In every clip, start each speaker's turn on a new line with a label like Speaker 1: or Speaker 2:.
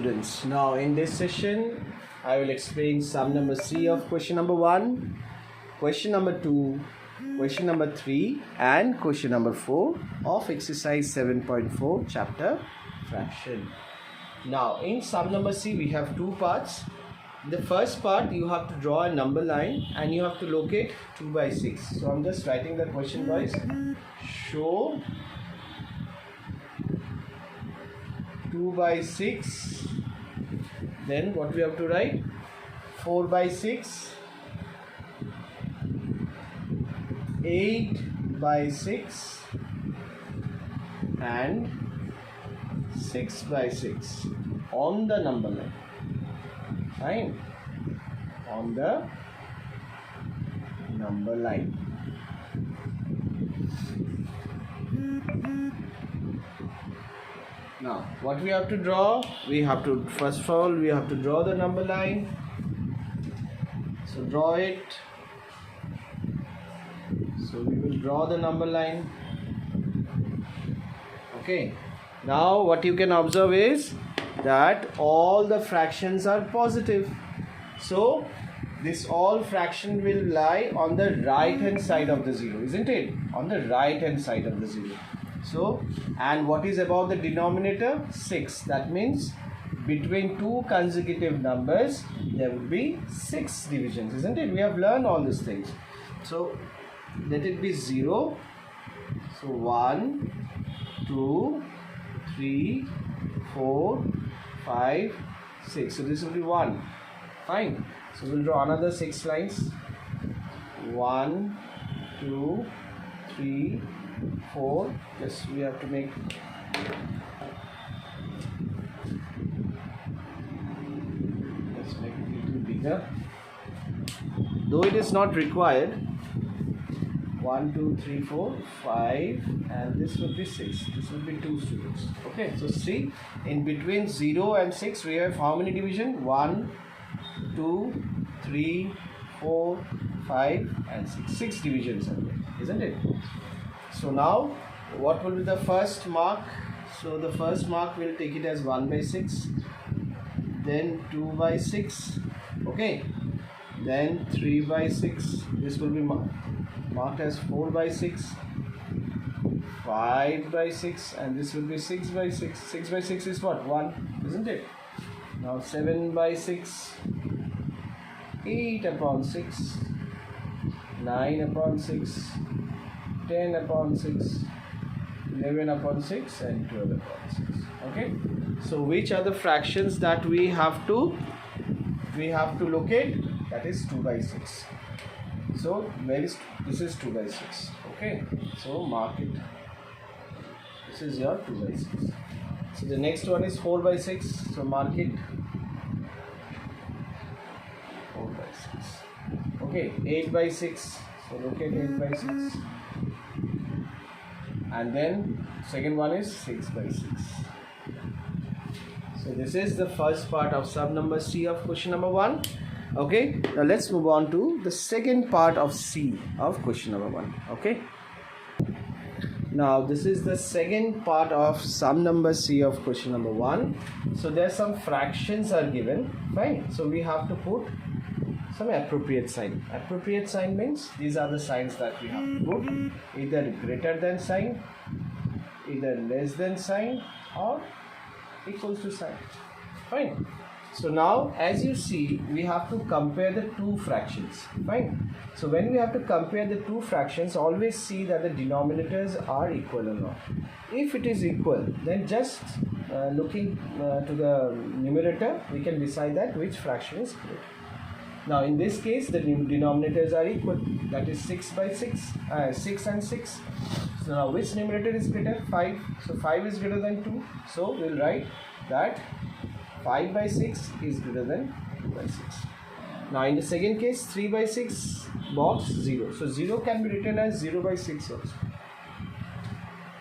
Speaker 1: Students, now in this session I will explain sum number C of question number 1, question number 2, question number 3 and question number 4 of exercise 7.4 chapter fraction. Now in sum number C we have two parts. The first part you have to draw a number line and you have to locate 2 by 6. So I'm just writing the question, guys. Show 2 by 6, then what we have to write? 4 by 6, 8 by 6 and 6 by 6 on the number line. Fine, on the number line. Now what we have to draw? We have to, first of all we have to draw the number line. So draw it. So we will draw the number line. Okay, now what you can observe is that all the fractions are positive. So this all fraction will lie on the right hand side of the zero, isn't it? On the right hand side of the zero. So, and what is above the denominator? 6. That means between two consecutive numbers there will be 6 divisions, isn't it? We have learned all these things. So let it be 0. So 1, 2, 3, 4, 5, 6. So this will be 1. Fine. So we'll draw another 6 lines. 1, 2, 3, 4. Yes, we have to make let's make it a little bigger, though it is not required. 1, 2, 3, 4, 5 and this will be 6. This will be 2 students. Okay, so see, in between 0 and 6 we have how many division? 1, 2, 3, 4, 5 and 6. 6 divisions are there, isn't it? So now what will be the first mark? So the first mark we'll take it as 1 by 6, then 2 by 6, okay, then 3 by 6. This will be marked as 4 by 6, 5 by 6 and this will be 6 by 6. 6 by 6 is what? 1, isn't it? Now 7 by 6, 8 upon 6, 9 upon 6, 10 upon 6, 11 upon 6 and 12 upon 6. Okay, so which are the fractions that we have to locate? That is 2 by 6. So where is this? Is 2 by 6. Okay, so mark it. This is your 2 by 6. So the next one is 4 by 6. So mark it. 4 by 6. Okay, 8 by 6. So locate 8 by 6. And then second one is 6 by 6. So this is the first part of sum number C of question number 1. Okay, now let's move on to the second part of C of question number 1. Okay, now this is the second part of sum number C of question number 1. So there are some fractions are given. Fine, so we have to put some appropriate sign. Appropriate sign means these are the signs that we have to put, either greater than sign, either less than sign or equals to sign. Fine. So now as you see we have to compare the two fractions. Fine. So when we have to compare the two fractions, always see that the denominators are equal or not. If it is equal, then just looking to the numerator we can decide that which fraction is greater. Now in this case the denominators are equal, that is 6 by 6, 6 and 6. So now which numerator is greater? 5. So 5 is greater than 2. So we will write that 5 by 6 is greater than 2 by 6. Now in the second case 3 by 6 box 0. So 0 can be written as 0 by 6 also.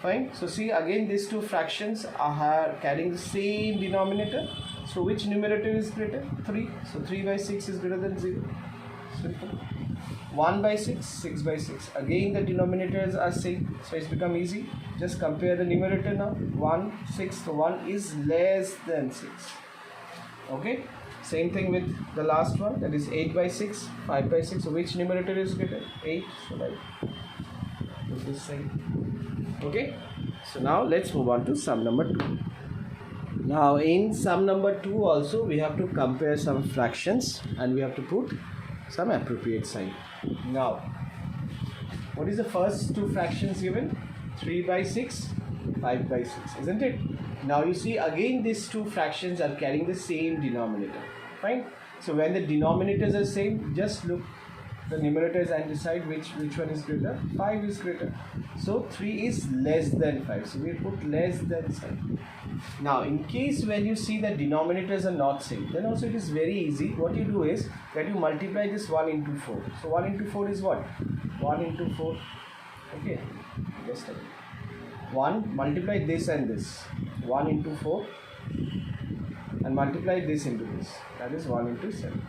Speaker 1: Fine. So see again these two fractions are carrying the same denominator. So which numerator is greater? 3. So 3 by 6 is greater than 0. Simple. 1 by 6, 6 by 6. Again the denominators are same. So it's become easy. Just compare the numerator now. 1, 6. So 1 is less than 6. Okay, same thing with the last one, that is 8 by 6, 5 by 6. So which numerator is greater? 8. So like this side. Okay, so now let's move on to sum number 2. Now in sum number 2 also we have to compare some fractions and we have to put some appropriate sign. Now what is the first two fractions given? 3 by 6, 5 by 6, isn't it? Now you see again these two fractions are carrying the same denominator. Fine. So when the denominators are same, just look the numerators and decide which one is greater. 5 is greater. So 3 is less than 5. So we put less than sign. Now in case when you see the denominators are not same, then also it is very easy. What you do is that you multiply this 1 into 4. So 1 into 4 is what? 1 into 4. Okay. Just a minute. 1 multiply this and this. 1 into 4 and multiply this into this. That is 1 into 7.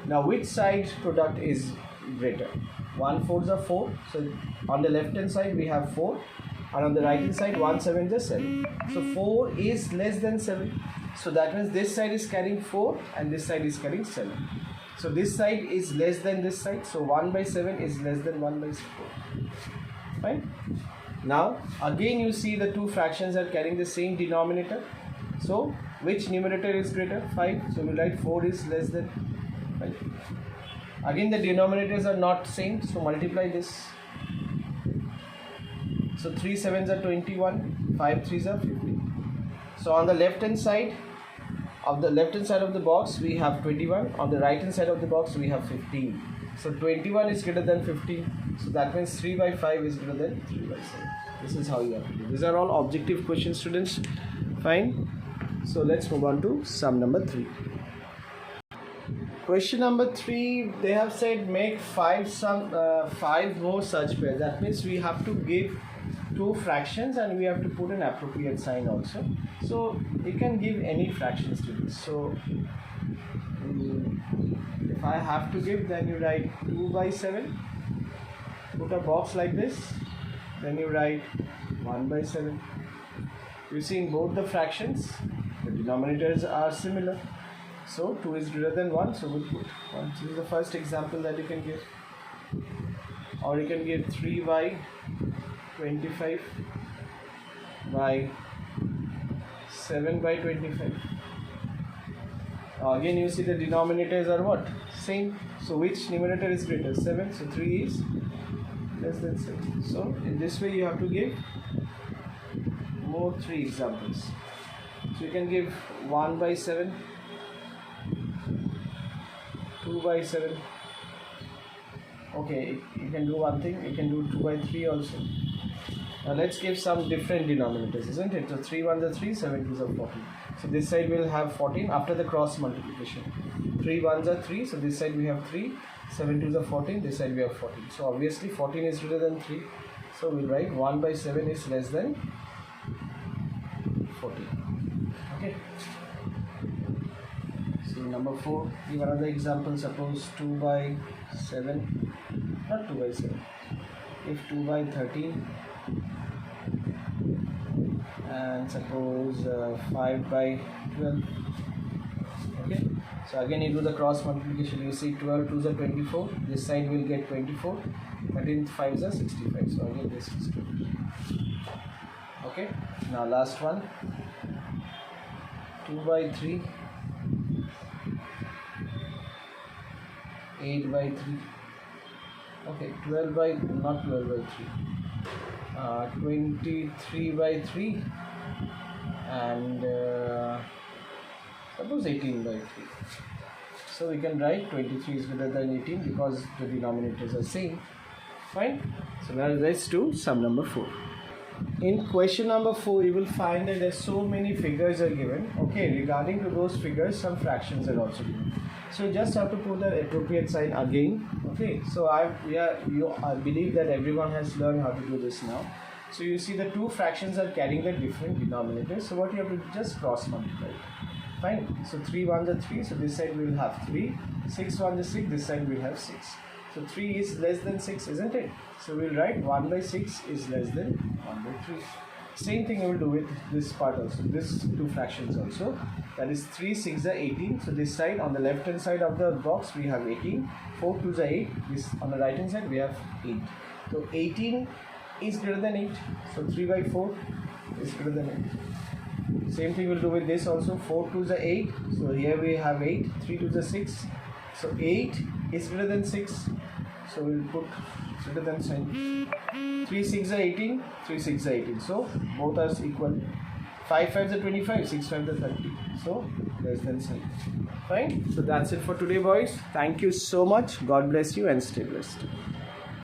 Speaker 1: Now which side product is greater? 1 4s are 4. So on the left hand side we have 4 and on the right hand side 1 7 is 7. So 4 is less than 7. So that means this side is carrying 4 and this side is carrying 7. So this side is less than this side. So 1 by 7 is less than 1 by 4. Fine. Now again you see the two fractions are carrying the same denominator. So which numerator is greater? 5. So we write 4 is less than 5. Again the denominators are not same. So multiply this. So 3 7s are 21. 5 3s are 15. So on the left hand side of the box we have 21. On the right hand side of the box we have 15. So 21 is greater than 15. So that means 3 by 5 is greater than 3 by 7. This is how you have to do. These are all objective questions, students. Fine. So let's move on to sum number 3. Question number 3, they have said make 5 more such pairs. That means we have to give two fractions and we have to put an appropriate sign also. So you can give any fractions to this. So if I have to give, then you write 2 by 7. Put a box like this. Then you write 1 by 7. You see in both the fractions, the denominators are similar. So 2 is greater than 1, so we'll put 1. This is the first example that you can give. Or you can give 3 by 25 by 7 by 25. Again you see the denominators are what? Same. So which numerator is greater? 7. So 3 is less than 7. So in this way you have to give more 3 examples. So you can give 1 by 7, 2 by 7. Okay, you can do one thing, you can do 2 by 3 also. Now let's give some different denominators, isn't it? So 3 1s are 3, 7 2s are 14. So this side will have 14 after the cross multiplication. 3 1s are 3, so this side we have 3, 7 2s are 14, this side we have 14. So obviously 14 is greater than 3. So we'll write 1 by 7 is less than 14. Okay. So number 4, give another example. Suppose 2 by 7, not 2 by 7. If 2 by 13 and suppose 5 by 12. Okay. So again you do the cross multiplication. You see 12 2s are 24. This side will get 24. 13 5s are 65. So again this is 20. Okay. Now last one. 2 by 3. 8 by 3. Okay. 12 by, not 12 by 3. 23 by 3 and suppose 18 by 3. So we can write 23 is greater than 18 because the denominators are same. Fine. So now let's do sum number 4. In question number 4 you will find that there so many figures are given. Okay, regarding to those figures some fractions are also given. So you just have to put the appropriate sign again. Okay, so I believe that everyone has learned how to do this now. So you see the two fractions are carrying the different denominators. So what you have to do, just cross multiply. Fine. So 3 1s are 3. So this side we will have 3. 6 1s are 6. This side we will have 6. So 3 is less than 6, isn't it? So we'll write 1 by 6 is less than 1 by 3. Same thing we will do with this part also, this two fractions also. That is 3 6 are 18. So this side on the left hand side of the box we have 18. 4 2 are 8. This on the right hand side we have 8. So 18 is greater than 8. So 3 by 4 is greater than 8. Same thing we'll do with this also. 4 2 are 8. So here we have 8. 3 2 are 6. So 8 is greater than 6. So we'll put greater than sign. 3 6 are 18. 3 6 are 18. So both are equal. 5 5 are 25. 6 5 are 30. So less than sign. Fine. So that's it for today, boys. Thank you so much. God bless you and stay blessed.